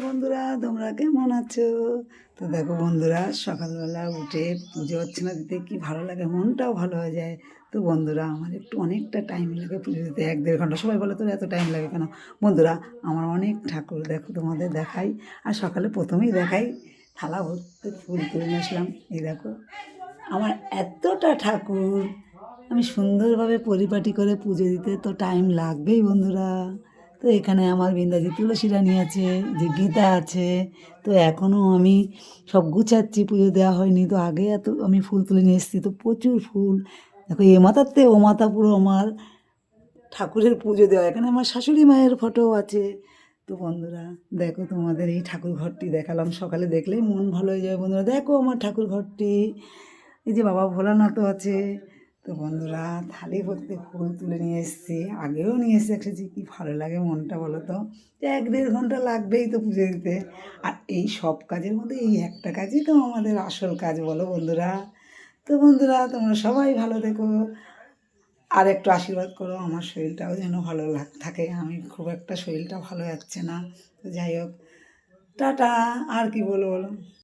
বন্ধুরা, তোমরা কেমন আছো? তো দেখো বন্ধুরা, সকালবেলা উঠে পুজো অর্চনা দিতে কি ভালো লাগে, মনটাও ভালো হয়ে যায়। তো বন্ধুরা, আমার একটু অনেকটা টাইম লাগে পুজো দিতে, 1-1.5 ঘন্টা। সবাই বলে তোর এত টাইম লাগে কেন? বন্ধুরা, আমার অনেক ঠাকুর দেখো, তোমাদের দেখাই। আর সকালে প্রথমেই দেখাই, থালা ভর্তি ফুল তুলে নিয়ে আসলাম। এই দেখো আমার এতটা ঠাকুর, আমি সুন্দরভাবে পরিপাটি করে পুজো দিতে তো টাইম লাগবেই বন্ধুরা। তো এখানে আমার বিন্দাজি তুলসী রানী আছে, যে গীতা আছে। তো এখনও আমি সব গুছাচ্ছি, পুজো দেওয়া হয়নি তো। আগে এত আমি ফুল তুলে নিয়ে এসেছি, তো প্রচুর ফুল। দেখো এ মাথাতে ও মাথা পুরো আমার ঠাকুরের পুজো দেওয়া। এখানে আমার শাশুড়ি মায়ের ফটোও আছে। তো বন্ধুরা দেখো, তোমাদের এই ঠাকুর ঘরটি দেখালাম। সকালে দেখলেই মন ভালো হয়ে যায় বন্ধুরা। দেখো আমার ঠাকুর ঘরটি, এই যে বাবা ভোলানাথও আছে। তো বন্ধুরা, থালি ভর্তি ফুল তুলে নিয়ে এসেছি, আগেও নিয়ে এসেছি। কি ভালো লাগে মনটা বলো তো, যে 1-1.5 ঘন্টা লাগবেই তো পুজো দিতে। আর এই সব কাজের মধ্যে এই একটা কাজই তো আমাদের আসল কাজ, বলো বন্ধুরা। তো বন্ধুরা, তোমরা সবাই ভালো থেকো, আর একটু আশীর্বাদ করো আমার শরীরটাও যেন ভালো থাকে। আমি খুব একটা শরীরটা ভালো যাচ্ছে না। তো যাই হোক, টাটা। আর কি বলো বলো।